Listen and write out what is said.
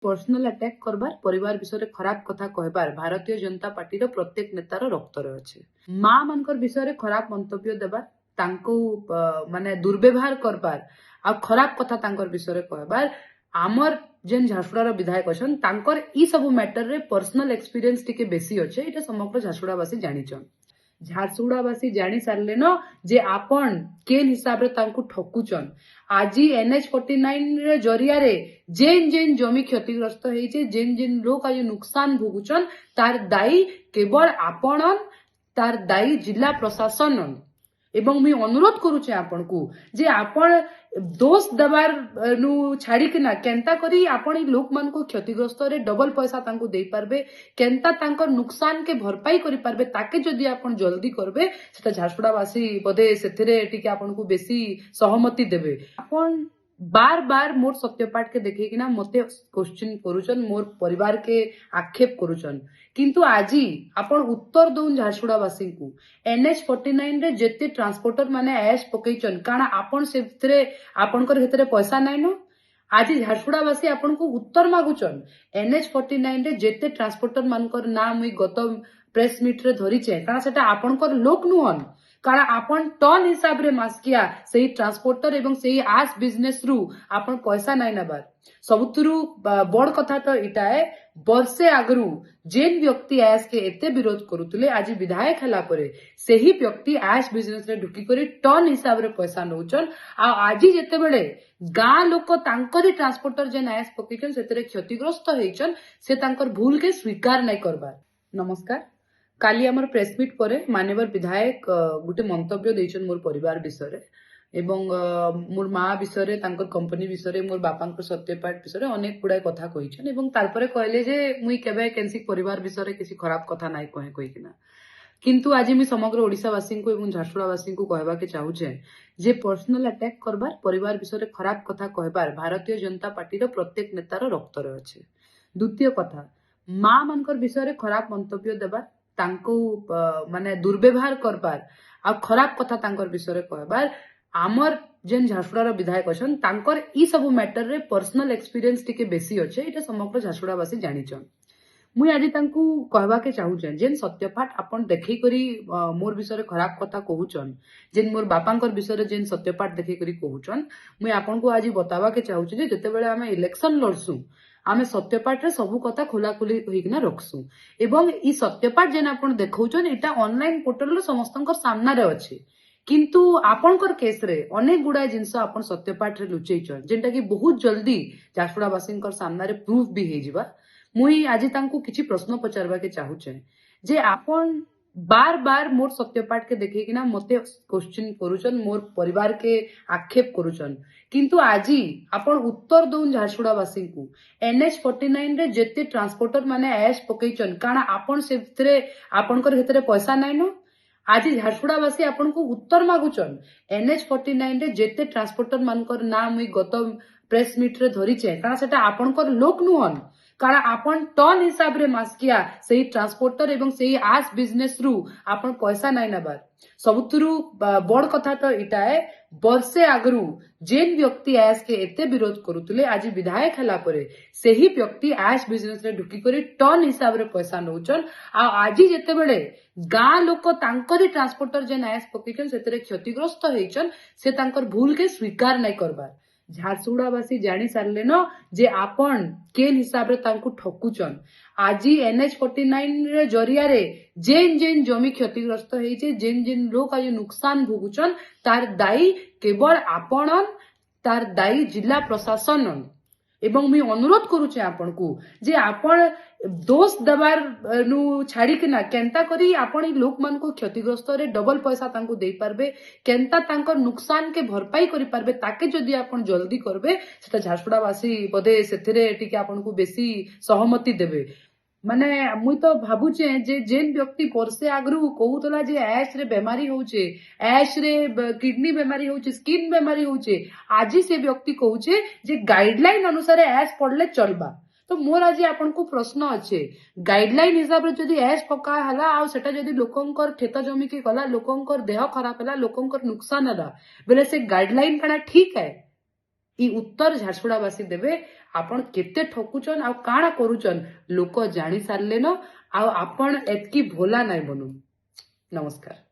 Personal attack करबार परिवार विषय खराब कथा कहबार भारतीय जनता पार्टी प्रत्येक नेतार रक्तर अच्छे। माँ मानकर विषय खराब मंतव्य देबार तांको माने दुर्व्यवहार करबार आ खराब कथा तांकर विषय कहबार आमर जेन झारसुगुड़ा विधायक अछन तांकर ई सब मैटर रे पर्सनल एक्सपीरियंस टिके बेसी अच्छे। एटा समग्र झारसुगुड़ावासी जानिछन। झारसुगुड़ावासी जानी सारले न जे आपण केन हिसाब रे तांको ठकुचन। आज NH49 रे जरिया रे जेन जेन जमी क्षतिग्रस्त होइछे जेन जेन लोक आज नुकसान भोगुचन तार दायी केवल आपण तार दायी जिला प्रशासन एवं मुई अनुरोध करुचे आपण को जे आपण दोष दबार नु छाड़िकिना केंता करी आपण लोक मान को क्षतिग्रस्त रे डबल पैसा तांको देई पारबे केंता तांकर नुकसान के भरपाई करि पारबे ताके जदि आपण जल्दी करबे सेटा झारसुगुड़ावासी बदे सेथिरे टिके आपण को बेसी सहमति देबे। आपण बार बार मोर सत्यपाठ के देखिकिना मते क्वेश्चन करूचन मोर परिवार के आक्षेप करूचन किंतु आजी आपण उत्तर दउन झारसुगुड़ावासी को NH49 रे जेते ट्रांसपोर्टर माने ऐश पकईचन काना आपण सेथरे आपणकर हेतरे पैसा नाइ न। आज झारसुगुड़ावासी आपण को उत्तर मागुचन NH49 रे जेते ट्रांसपोर्टर मानकर ना मुई गत प्रेस मीट रे धरिचे काना सेटा आपणकर लोक नुहन कारण आपण टन हिसाब रे मास्किया सेही ट्रांसपोर्टर एवं सेही आस बिजनेस रु आपण पैसा नाइ नबार। सबुतरु बड़ कथा तो इटा है वर्षे आगरु जेन व्यक्ति ऐस के एते विरोध करुतले आज विधायक हला परे सेही व्यक्ति आस बिजनेस रे ढुकी करी टन हिसाब रे पैसा नौचन। आ आज जेते बेले गाँ लोक तांकरी ट्रांसपोर्टर जेन आस पकेचन सेतरे क्षतिग्रस्त होइचन से तांकर भूल के स्वीकार नाइ करबार। नमस्कार। काली आमर प्रेस मीट पर माननीय विधायक गोटे मंतव्य देइछन मोर परिवार विषय एवं मोर माँ विषय तांकर कंपनी विषय मोर बापांकर सत्यपाठ विषय अनेक गुड़ाए कथा कहिछन एवं तारपरे कहले जे मुई केबे केनसी परिवार विषय किसी खराब कथा नाइ कहे कहिकिना किंतु आज मुई समग्र ओडिसावासी को एवं झारसुगुड़ावासी को कहबा के चाहूचे जे पर्सनल अटैक करबार परिवार विषय खराब कथा कहबार भारतीय जनता पार्टी प्रत्येक नेतार रक्तर अच्छे। द्वितीय कथा माँ मानकर विषय खराब मंतव्य देबार तांको माने दुर्व्यवहार करबार आ खराब कथा तांकर विषय कहबार आमर जेन झारसुगुड़ा विधायक अछन तांकर ई सब मैटर रे पर्सनल एक्सपीरियंस टिके बेसी अच्छे। एटा समग्र झारसुगुड़ावासी जानिछन। मुई आज तांको कहबा के चाहूचे जेन सत्यपाठ आपण देखै करी मोर विषय खराब कथा कहूचन जेन मोर बापांकर विषय जेन सत्यपाठ देखै करी कहूचन मुई आपण को आज बतावा के चाहूचे जे जते बेले आमे इलेक्शन लड़सु आमे सत्यपाठ रे सब कथा खोलाखोली होइकिना रखसु एवं ई सत्यपाठ जेन आपण देखौचन एटा ऑनलाइन पोर्टल रे समस्तंकर सामना रे अछि किंतु आपणकर केस रे अनेक गुड़ाए जिनस आपण सत्यपाठ रे लुचैचन जेंटा कि बहुत जल्दी झारसुगुड़ावासींकर सामना रे प्रूफ भी हे जिबा। मुई आज तांको किछि प्रश्न पचारबा के चाहूचे जे आपण बार बार मोर सत्यपाठ के देखिकिना मते क्वेश्चन करूचन मोर परिवार के आक्षेप करूचन किंतु आज आपण उत्तर दउन झारसुगुड़ावासी को NH49 रे जेते ट्रांसपोर्टर माने ऐश पकईचन काना आपण सेथरे आपणकर हेतरे पैसा नाइ न। आज झारसुगुड़ावासी आपण को उत्तर मागुचन NH49 रे जेते ट्रांसपोर्टर मानकर ना मुई गत प्रेस मीट रे धरिचे काना सेटा आपणकर लोक नुहन कारण आपण टन हिसाब रे मास्किया सेही ट्रांसपोर्टर एवं सेही आस बिजनेस रु आपण पैसा नाइ नबार। सबुतरु बड़ कथा तो इटा है वर्षे आगरु जेन व्यक्ति आस के एते विरोध करुतले आज विधायक हला परे सेही व्यक्ति आस बिजनेस रे ढुकी करी टन हिसाब रे पैसा नौचन। आ आज जेते बेले गाँ लोक तांकरी ट्रांसपोर्टर जेन आस पकेचन सेतरे क्षतिग्रस्त होइचन से तांकर भूल के स्वीकार नाइ करबार। झारसुगुड़ावासी जानी सारले न जे आपण केन हिसाब रे तांको ठकुचन। आज NH49 रे जरिया रे जेन जेन जमी क्षतिग्रस्त होइछे जेन जेन लोक आज नुकसान भोगुचन तार दायी केवल आपण तार दायी जिला प्रशासन एवं मुई अनुरोध करुचे आपण को जे आपण दोष दबार नु छाड़िकिना केंता करी आपण लोक मान को क्षतिग्रस्त रे डबल पैसा तांको देई पारबे केंता तांकर नुकसान के भरपाई करि पारबे ताके जदि आपण जल्दी करबे सेटा झारसुगुड़ावासी बदे सेथिरे टिके आपण को बेसी सहमति देबे। माने मुई तो भाबुचे जे जेन व्यक्ति वर्षे आगरु कहूतला जे ऐश रे बेमारी होउचे ऐश रे किडनी बेमारी होउचे स्किन बेमारी होउचे आज से व्यक्ति कहूचे जे गाइडलाइन अनुसार ऐश पड़ले चलबा। तो मोर आज आपन को प्रश्न अच्छे गाइडलाइन हिसाब रे जदि ऐश पका हला आ सेटा जदि लोकंकर खेत जमी के गला लोकंकर देह खराब हला लोकंकर नुकसान हला बेले से गाइडलाइन कना ठीक है ଇ उत्तर झारसुगुड़ावासी देवे आपण केते ठकुचन आ काଣା करूचन लोक जानी सारलेन आ आपण एतकी भोला नाय बनू। नमस्कार।